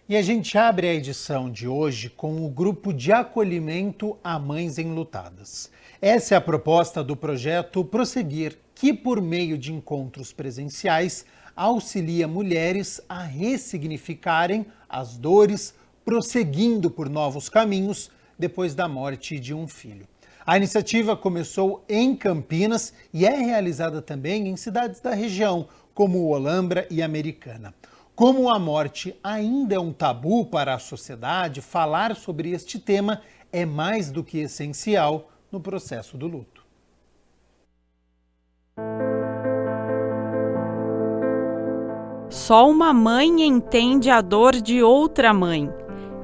E a gente abre a edição de hoje com o grupo de acolhimento a mães enlutadas. Essa é a proposta do projeto Prosseguir, que por meio de encontros presenciais auxilia mulheres a ressignificarem as dores, prosseguindo por novos caminhos depois da morte de um filho. A iniciativa começou em Campinas e é realizada também em cidades da região, como Olambra e Americana. Como a morte ainda é um tabu para a sociedade, falar sobre este tema é mais do que essencial no processo do luto. Só uma mãe entende a dor de outra mãe.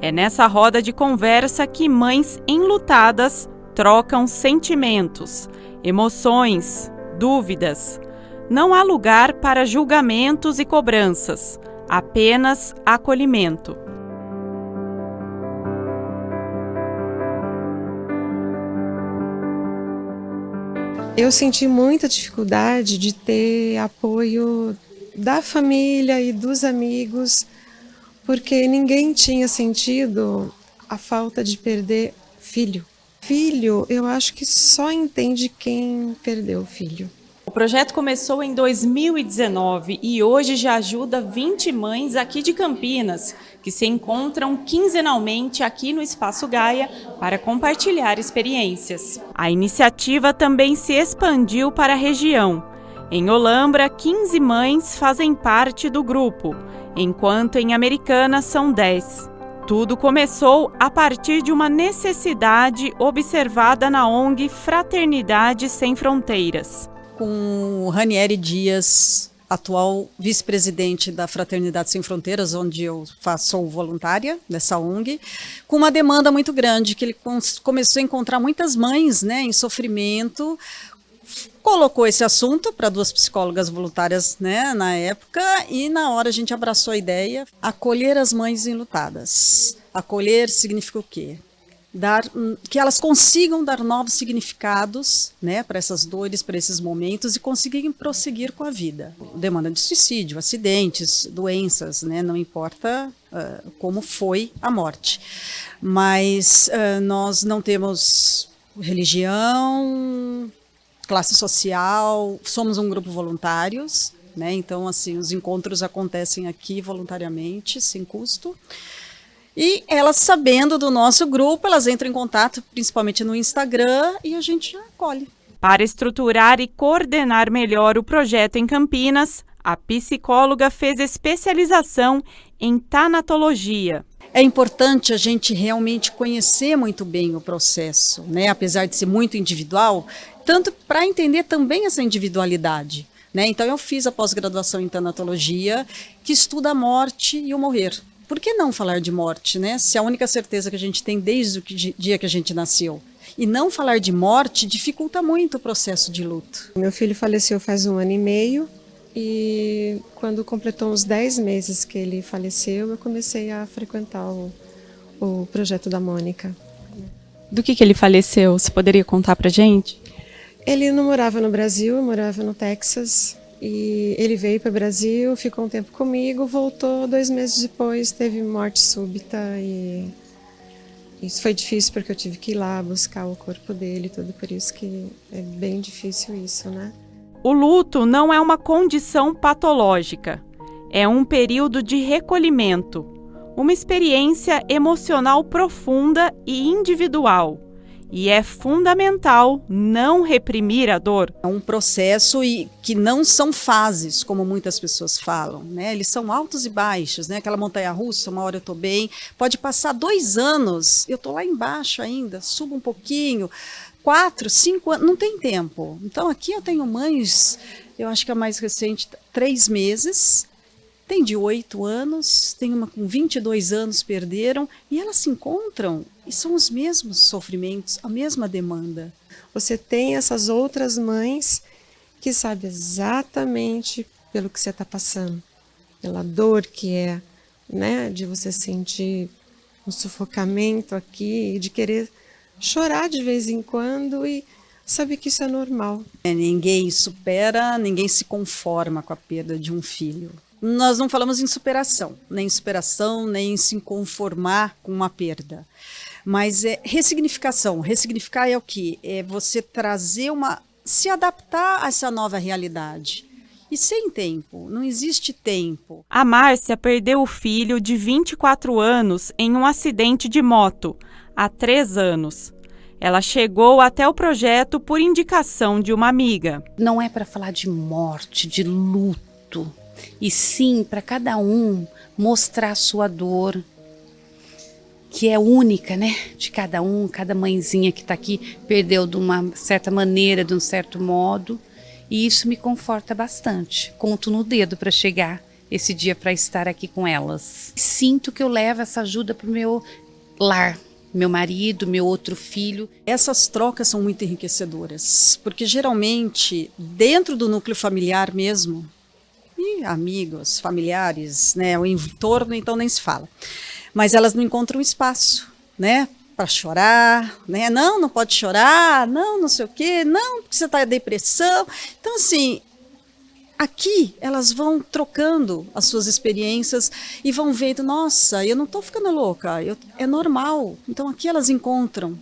É nessa roda de conversa que mães enlutadas trocam sentimentos, emoções, dúvidas. Não há lugar para julgamentos e cobranças, apenas acolhimento. Eu senti muita dificuldade de ter apoio da família e dos amigos, porque ninguém tinha sentido a falta de perder filho. Filho, eu acho que só entende quem perdeu o filho. O projeto começou em 2019 e hoje já ajuda 20 mães aqui de Campinas, que se encontram quinzenalmente aqui no Espaço Gaia para compartilhar experiências. A iniciativa também se expandiu para a região. Em Olambra, 15 mães fazem parte do grupo, enquanto em Americana são 10. Tudo começou a partir de uma necessidade observada na ONG Fraternidade Sem Fronteiras. Com o Ranieri Dias, atual vice-presidente da Fraternidade Sem Fronteiras, onde eu sou voluntária dessa ONG, com uma demanda muito grande, que ele começou a encontrar muitas mães, né, em sofrimento, colocou esse assunto para 2 psicólogas voluntárias, né, na época, e na hora a gente abraçou a ideia, acolher as mães enlutadas. Acolher significa o quê? Que elas consigam dar novos significados, né, para essas dores, para esses momentos e conseguirem prosseguir com a vida. Demanda de suicídio, acidentes, doenças, né, não importa como foi a morte. Mas nós não temos religião, classe social, somos um grupo voluntários, né, então assim, os encontros acontecem aqui voluntariamente, sem custo. E elas, sabendo do nosso grupo, elas entram em contato, principalmente no Instagram, e a gente acolhe. Para estruturar e coordenar melhor o projeto em Campinas, a psicóloga fez especialização em tanatologia. É importante a gente realmente conhecer muito bem o processo, né? Apesar de ser muito individual, tanto para entender também essa individualidade, né? Então eu fiz a pós-graduação em tanatologia, que estuda a morte e o morrer. Por que não falar de morte, né? Se a única certeza que a gente tem desde o dia que a gente nasceu. E não falar de morte dificulta muito o processo de luto. Meu filho faleceu faz 1 ano e meio e quando completou uns 10 meses que ele faleceu, eu comecei a frequentar o projeto da Mônica. Do que ele faleceu? Você poderia contar pra gente? Ele não morava no Brasil, morava no Texas. E ele veio para o Brasil, ficou um tempo comigo, voltou 2 meses depois, teve morte súbita e isso foi difícil porque eu tive que ir lá buscar o corpo dele, tudo por isso que é bem difícil isso, né? O luto não é uma condição patológica, é um período de recolhimento, uma experiência emocional profunda e individual. E é fundamental não reprimir a dor. É um processo que não são fases, como muitas pessoas falam, né? Eles são altos e baixos, né? Aquela montanha-russa, uma hora eu estou bem, pode passar 2 anos, eu estou lá embaixo ainda, subo um pouquinho, 4, 5 anos, não tem tempo. Então aqui eu tenho mães, eu acho que a mais recente, 3 meses, tem de 8 anos, tem uma com 22 anos, perderam, e elas se encontram e são os mesmos sofrimentos, a mesma demanda. Você tem essas outras mães que sabem exatamente pelo que você está passando, pela dor que é, né, de você sentir um sufocamento aqui, de querer chorar de vez em quando e saber que isso é normal. Ninguém supera, ninguém se conforma com a perda de um filho. Nós não falamos em superação, nem em se conformar com uma perda. Mas é ressignificação. Ressignificar é o quê? É você trazer se adaptar a essa nova realidade. E sem tempo, não existe tempo. A Márcia perdeu o filho de 24 anos em um acidente de moto, há 3 anos. Ela chegou até o projeto por indicação de uma amiga. Não é para falar de morte, de luto, e sim para cada um mostrar a sua dor, que é única, né? De cada um, cada mãezinha que está aqui perdeu de uma certa maneira, de um certo modo, e isso me conforta bastante. Conto no dedo para chegar esse dia para estar aqui com elas. Sinto que eu levo essa ajuda para o meu lar. Meu marido, meu outro filho. Essas trocas são muito enriquecedoras, porque geralmente, dentro do núcleo familiar mesmo, e amigos, familiares, né, o entorno, então nem se fala, mas elas não encontram espaço, né, para chorar, né, não pode chorar, não sei o quê, não, porque você está em depressão. Então, assim, aqui elas vão trocando as suas experiências e vão vendo, nossa, eu não estou ficando louca, é normal. Então aqui elas encontram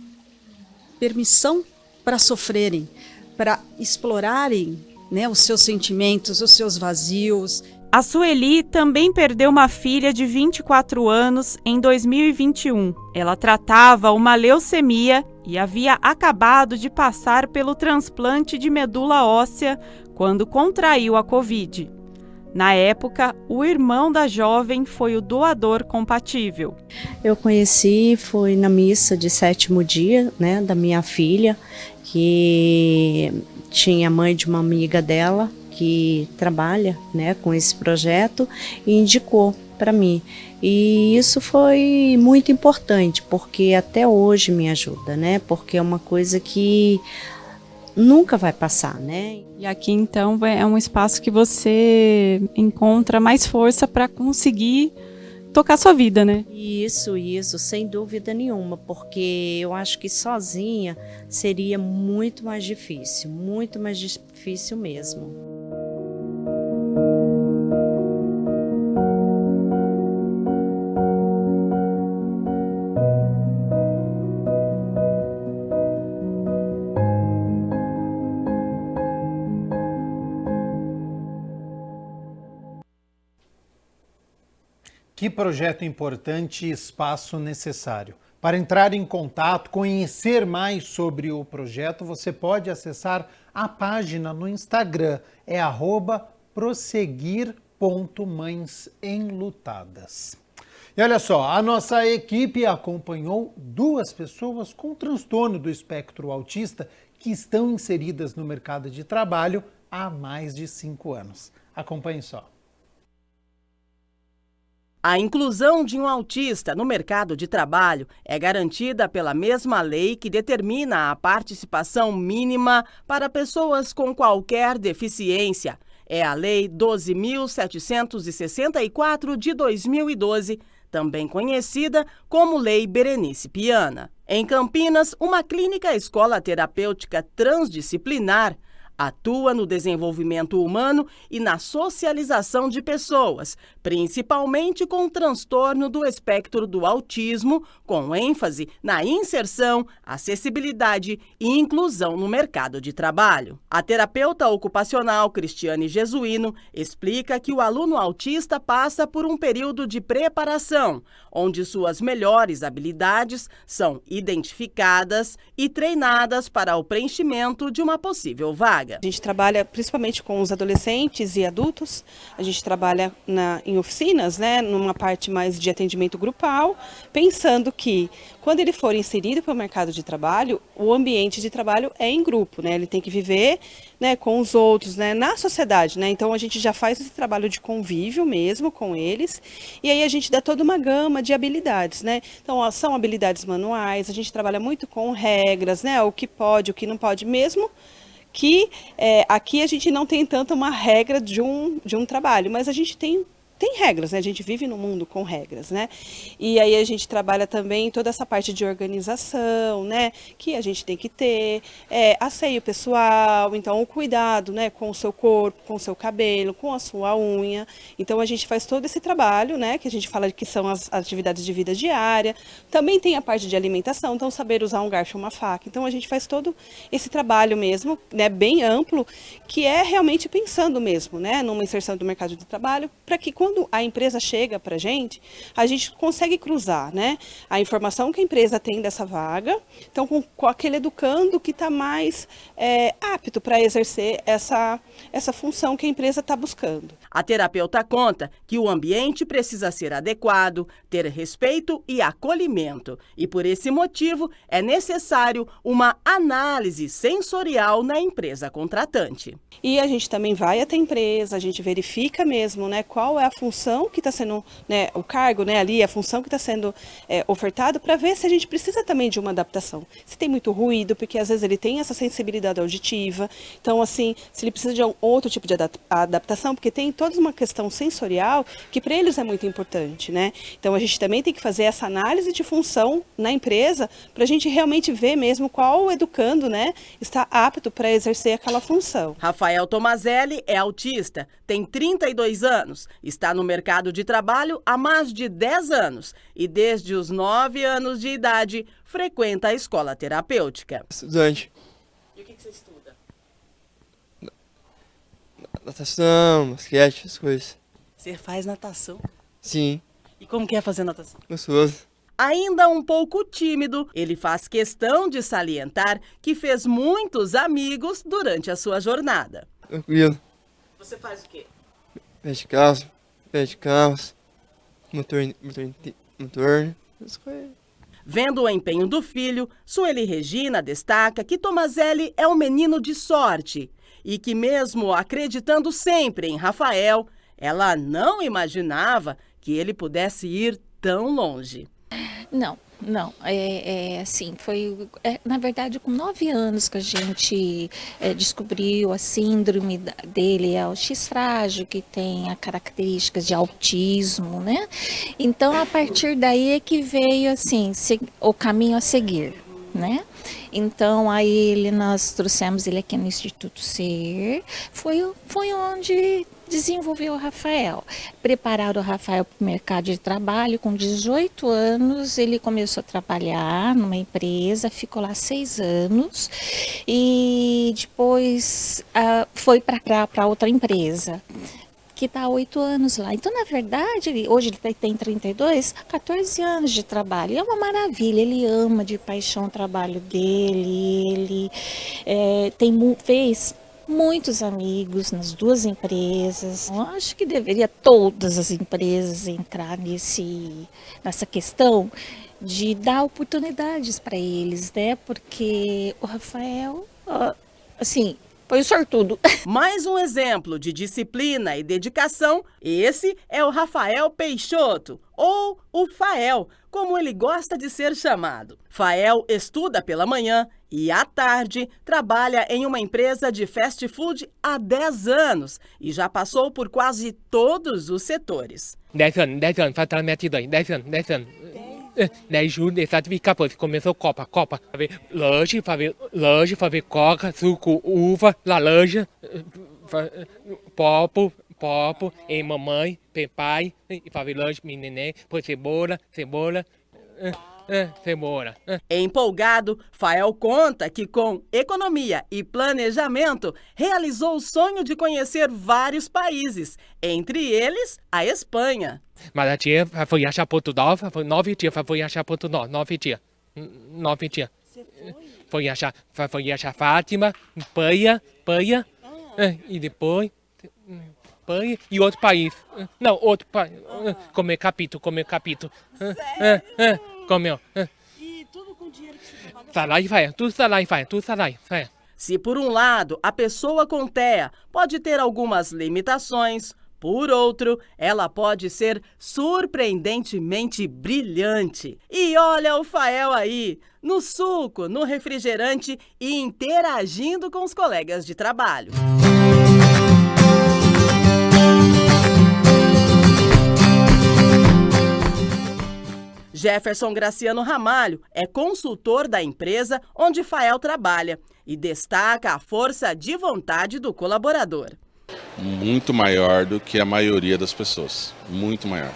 permissão para sofrerem, para explorarem, né, os seus sentimentos, os seus vazios. A Sueli também perdeu uma filha de 24 anos em 2021. Ela tratava uma leucemia e havia acabado de passar pelo transplante de medula óssea quando contraiu a Covid. Na época, o irmão da jovem foi o doador compatível. Eu conheci, foi na missa de 7º dia, né, da minha filha, que tinha a mãe de uma amiga dela, que trabalha, né, com esse projeto, e indicou para mim. E isso foi muito importante, porque até hoje me ajuda, né, porque é uma coisa que nunca vai passar, né? E aqui, então, é um espaço que você encontra mais força para conseguir tocar sua vida, né? Isso, sem dúvida nenhuma, porque eu acho que sozinha seria muito mais difícil mesmo. Que projeto importante e espaço necessário. Para entrar em contato, conhecer mais sobre o projeto, você pode acessar a página no Instagram, é @prosseguir.mãesenlutadas. E olha só, a nossa equipe acompanhou 2 pessoas com transtorno do espectro autista que estão inseridas no mercado de trabalho há mais de 5 anos. Acompanhe só. A inclusão de um autista no mercado de trabalho é garantida pela mesma lei que determina a participação mínima para pessoas com qualquer deficiência. É a Lei 12.764 de 2012, também conhecida como Lei Berenice Piana. Em Campinas, uma clínica escola terapêutica transdisciplinar atua no desenvolvimento humano e na socialização de pessoas, principalmente com transtorno do espectro do autismo, com ênfase na inserção, acessibilidade e inclusão no mercado de trabalho. A terapeuta ocupacional Cristiane Jesuíno explica que o aluno autista passa por um período de preparação, onde suas melhores habilidades são identificadas e treinadas para o preenchimento de uma possível vaga. A gente trabalha principalmente com os adolescentes e adultos, a gente trabalha em oficinas, né, numa parte mais de atendimento grupal, pensando que quando ele for inserido para o mercado de trabalho, o ambiente de trabalho é em grupo, né, ele tem que viver, né, com os outros, né, na sociedade, né, então a gente já faz esse trabalho de convívio mesmo com eles, e aí a gente dá toda uma gama de habilidades, né, então são habilidades manuais, a gente trabalha muito com regras, né, o que pode, o que não pode, mesmo que aqui a gente não tem tanto uma regra de um trabalho, mas a gente tem tem regras, né? A gente vive num mundo com regras, né? E aí a gente trabalha também toda essa parte de organização, né? Que a gente tem que ter, asseio pessoal, então o cuidado, né? Com o seu corpo, com o seu cabelo, com a sua unha. Então a gente faz todo esse trabalho, né? Que a gente fala que são as atividades de vida diária. Também tem a parte de alimentação, então saber usar um garfo e uma faca. Então a gente faz todo esse trabalho mesmo, né? Bem amplo, que é realmente pensando mesmo, né? Numa inserção do mercado de trabalho, para que quando a empresa chega para a gente consegue cruzar, né? A informação que a empresa tem dessa vaga, então com aquele educando que está mais apto para exercer essa função que a empresa está buscando. A terapeuta conta que o ambiente precisa ser adequado, ter respeito e acolhimento. E por esse motivo é necessário uma análise sensorial na empresa contratante. E a gente também vai até a empresa, a gente verifica mesmo, né, qual é a função que está sendo, né, o cargo, né, ali, a função que está sendo ofertado, para ver se a gente precisa também de uma adaptação. Se tem muito ruído, porque às vezes ele tem essa sensibilidade auditiva, então assim, se ele precisa de outro tipo de adaptação, porque tem toda uma questão sensorial que para eles é muito importante, né? Então a gente também tem que fazer essa análise de função na empresa para a gente realmente ver mesmo qual educando, né, está apto para exercer aquela função. Rafael Tomazelli é autista, tem 32 anos, está no mercado de trabalho há mais de 10 anos e desde os 9 anos de idade frequenta a escola terapêutica. Estudante. E o que você estuda? Natação, basquete, essas coisas. Você faz natação? Sim. E como que é fazer natação? Gostoso. Ainda um pouco tímido, ele faz questão de salientar que fez muitos amigos durante a sua jornada. Tranquilo. Você faz o quê? Pé de calça, motor, essas coisas. Vendo o empenho do filho, Sueli Regina destaca que Tomazelli é um menino de sorte e que mesmo acreditando sempre em Rafael, ela não imaginava que ele pudesse ir tão longe. Não. Assim, foi, na verdade, com 9 anos que a gente descobriu a síndrome dele, é o X frágil, que tem a características de autismo, né? Então, a partir daí é que veio, assim, o caminho a seguir, né? Então, aí nós trouxemos ele aqui no Instituto Ser, foi onde desenvolveu o Rafael. Prepararam o Rafael para o mercado de trabalho. Com 18 anos, ele começou a trabalhar numa empresa, ficou lá 6 anos e depois foi para outra empresa, que está há 8 anos lá. Então, na verdade, hoje ele tem 32, 14 anos de trabalho. É uma maravilha, ele ama de paixão o trabalho dele, ele fez muitos amigos nas 2 empresas. Eu acho que deveria todas as empresas entrar nessa questão de dar oportunidades para eles, né? Porque o Rafael, assim, foi um sortudo. Mais um exemplo de disciplina e dedicação, esse é o Rafael Peixoto, ou o Fael, como ele gosta de ser chamado. Fael estuda pela manhã e à tarde trabalha em uma empresa de fast food há 10 anos e já passou por quase todos os setores. 10 anos, faz tratamento de 10 anos. 10 anos, certificado, depois começou Copa, fazer lanche, fazer coca, suco, uva, laranja, popo, e mamãe, pai, e fazer lanche, neném, depois cebola. Empolgado, Fael conta que com economia e planejamento realizou o sonho de conhecer vários países, entre eles a Espanha. Mas a tia foi achar Portugal, foi 9 dias, foi achar Portugal, 9 dias. Você foi? Foi achar Fátima, Panha, e depois Panha e outro país. Não, outro país. Comer capítulo. Comeu. E tudo com dinheiro que você paga? Salário vai, tudo salário vai. Se por um lado a pessoa com TEA pode ter algumas limitações, por outro, ela pode ser surpreendentemente brilhante. E olha o Fael aí, no suco, no refrigerante e interagindo com os colegas de trabalho. Jefferson Graciano Ramalho é consultor da empresa onde Fael trabalha e destaca a força de vontade do colaborador. Muito maior do que a maioria das pessoas, muito maior.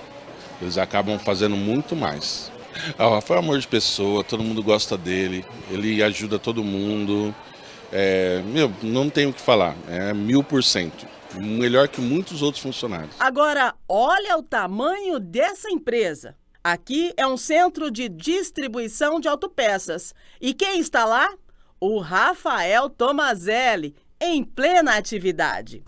Eles acabam fazendo muito mais. O Rafael é um amor de pessoa, todo mundo gosta dele, ele ajuda todo mundo. Não tenho o que falar, é 1000%. Melhor que muitos outros funcionários. Agora, olha o tamanho dessa empresa. Aqui é um centro de distribuição de autopeças. E quem está lá? O Rafael Tomazelli, em plena atividade.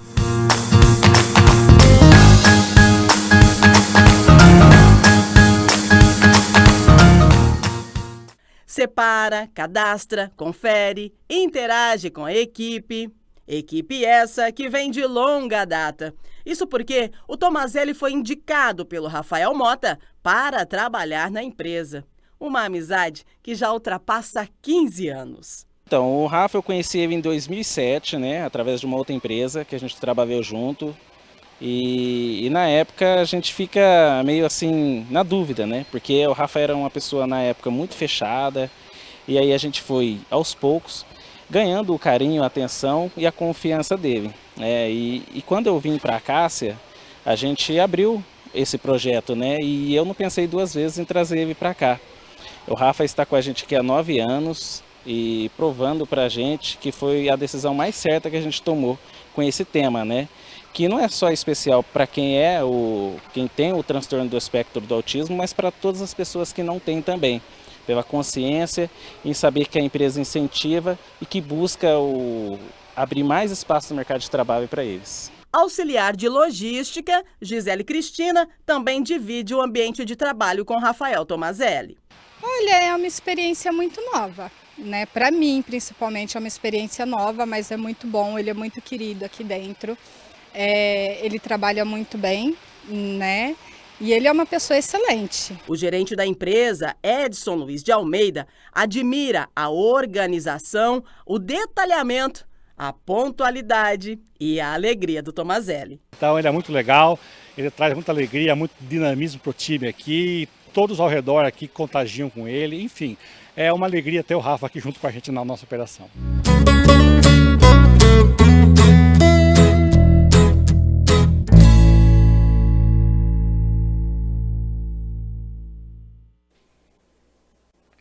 Separa, cadastra, confere, interage com a equipe. Equipe essa que vem de longa data. Isso porque o Tomazelli foi indicado pelo Rafael Mota para trabalhar na empresa. Uma amizade que já ultrapassa 15 anos. Então, o Rafa eu conheci ele em 2007, né, através de uma outra empresa que a gente trabalhou junto. E na época a gente fica meio assim na dúvida, né? Porque o Rafa era uma pessoa na época muito fechada. E aí a gente foi aos poucos ganhando o carinho, a atenção e a confiança dele. E quando eu vim para a Cássia, a gente abriu esse projeto, né? E eu não pensei duas vezes em trazer ele para cá. O Rafa está com a gente aqui há 9 anos e provando para a gente que foi a decisão mais certa que a gente tomou com esse tema, né? Que não é só especial para quem tem o transtorno do espectro do autismo, mas para todas as pessoas que não têm também. Pela consciência, em saber que a empresa incentiva e que busca abrir mais espaço no mercado de trabalho para eles. Auxiliar de logística, Gisele Cristina também divide o ambiente de trabalho com Rafael Tomazelli. Olha, é uma experiência muito nova, né? Para mim, principalmente, é uma experiência nova, mas é muito bom, ele é muito querido aqui dentro. Ele trabalha muito bem, né? E ele é uma pessoa excelente. O gerente da empresa, Edson Luiz de Almeida, admira a organização, o detalhamento, a pontualidade e a alegria do Tomazelli. Então ele é muito legal, ele traz muita alegria, muito dinamismo para o time aqui, todos ao redor aqui contagiam com ele, enfim, é uma alegria ter o Rafa aqui junto com a gente na nossa operação.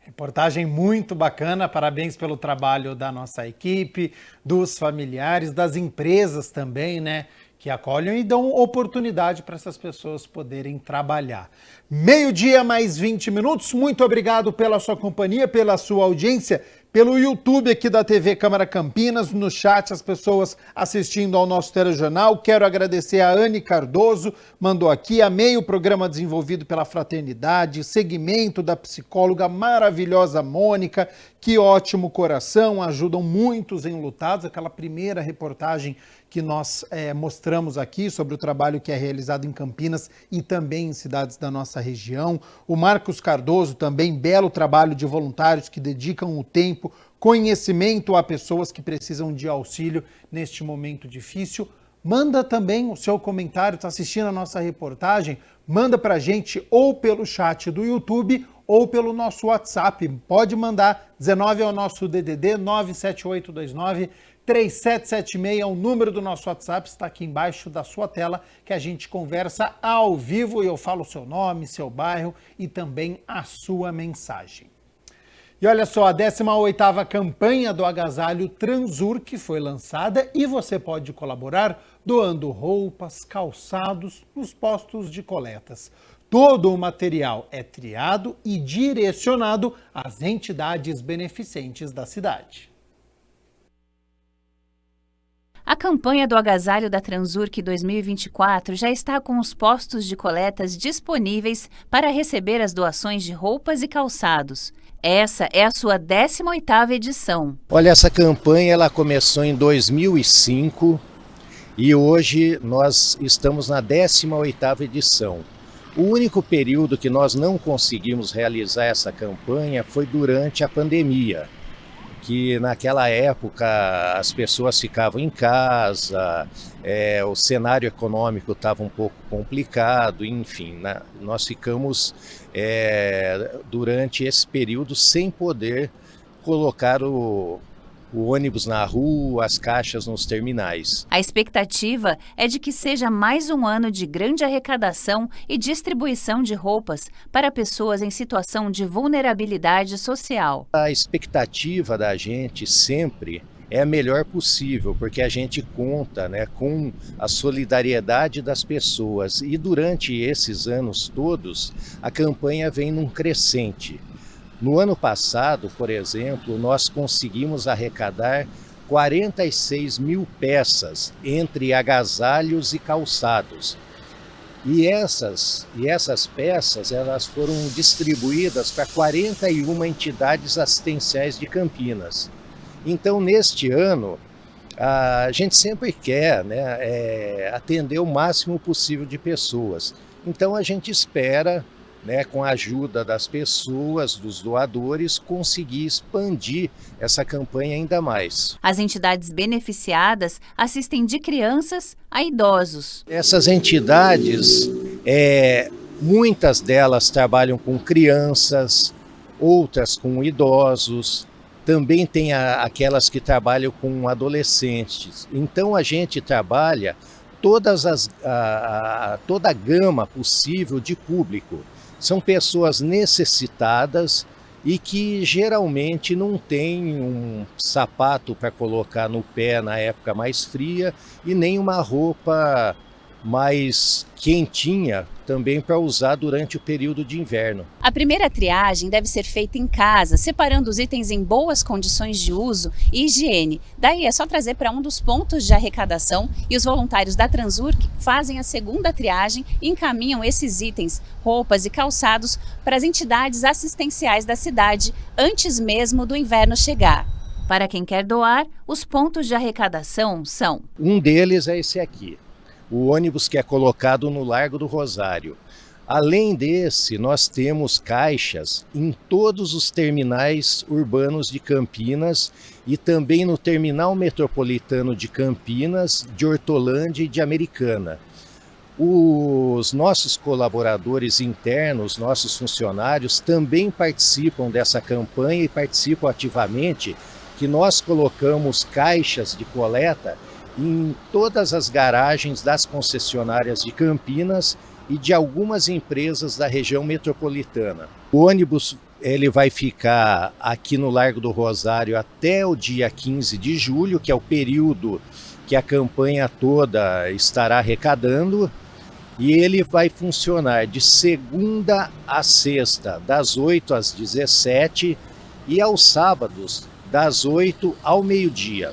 Reportagem muito bacana, parabéns pelo trabalho da nossa equipe, dos familiares, das empresas também, né? Que acolhem e dão oportunidade para essas pessoas poderem trabalhar. 12:00 mais 20 minutos, muito obrigado pela sua companhia, pela sua audiência, pelo YouTube aqui da TV Câmara Campinas, no chat as pessoas assistindo ao nosso telejornal. Quero agradecer a Anne Cardoso, mandou aqui, amei o programa desenvolvido pela Fraternidade, segmento da psicóloga maravilhosa Mônica, que ótimo coração, ajudam muitos enlutados, aquela primeira reportagem que nós mostramos aqui sobre o trabalho que é realizado em Campinas e também em cidades da nossa região. O Marcos Cardoso também, belo trabalho de voluntários que dedicam o tempo, conhecimento a pessoas que precisam de auxílio neste momento difícil. Manda também o seu comentário, está assistindo a nossa reportagem, manda para a gente ou pelo chat do YouTube ou pelo nosso WhatsApp. Pode mandar, 19 é o nosso DDD, 97829-3776 é o número do nosso WhatsApp, está aqui embaixo da sua tela, que a gente conversa ao vivo e eu falo o seu nome, seu bairro e também a sua mensagem. E olha só, a 18ª campanha do Agasalho Transur que foi lançada e você pode colaborar doando roupas, calçados nos postos de coletas. Todo o material é triado e direcionado às entidades beneficentes da cidade. A campanha do Agasalho da Transurc 2024 já está com os postos de coletas disponíveis para receber as doações de roupas e calçados. Essa é a sua 18ª edição. Olha, essa campanha ela começou em 2005 e hoje nós estamos na 18ª edição. O único período que nós não conseguimos realizar essa campanha foi durante a pandemia, que naquela época as pessoas ficavam em casa, o cenário econômico estava um pouco complicado, enfim, né? Nós ficamos durante esse período sem poder colocar o ônibus na rua, as caixas nos terminais. A expectativa é de que seja mais um ano de grande arrecadação e distribuição de roupas para pessoas em situação de vulnerabilidade social. A expectativa da gente sempre é a melhor possível, porque a gente conta, né, com a solidariedade das pessoas, e durante esses anos todos a campanha vem num crescente. No ano passado, por exemplo, nós conseguimos arrecadar 46 mil peças entre agasalhos e calçados. E essas peças elas foram distribuídas para 41 entidades assistenciais de Campinas. Então, neste ano, a gente sempre quer, né, atender o máximo possível de pessoas. Então, a gente espera, né, com a ajuda das pessoas, dos doadores, conseguir expandir essa campanha ainda mais. As entidades beneficiadas assistem de crianças a idosos. Essas entidades, muitas delas trabalham com crianças, outras com idosos, também tem aquelas que trabalham com adolescentes. Então a gente trabalha toda a gama possível de público. São pessoas necessitadas e que geralmente não têm um sapato para colocar no pé na época mais fria e nem uma roupa mais quentinha também para usar durante o período de inverno. A primeira triagem deve ser feita em casa, separando os itens em boas condições de uso e higiene. Daí é só trazer para um dos pontos de arrecadação e os voluntários da Transur fazem a segunda triagem e encaminham esses itens, roupas e calçados, para as entidades assistenciais da cidade antes mesmo do inverno chegar. Para quem quer doar, os pontos de arrecadação são: um deles é esse aqui, o ônibus que é colocado no Largo do Rosário. Além desse, nós temos caixas em todos os terminais urbanos de Campinas e também no terminal metropolitano de Campinas, de Hortolândia e de Americana. Os nossos colaboradores internos, nossos funcionários, também participam dessa campanha e participam ativamente, que nós colocamos caixas de coleta em todas as garagens das concessionárias de Campinas e de algumas empresas da região metropolitana. O ônibus ele vai ficar aqui no Largo do Rosário até o dia 15 de julho, que é o período que a campanha toda estará arrecadando, e ele vai funcionar de segunda a sexta, das 8 às 17, e aos sábados, das 8 ao meio-dia.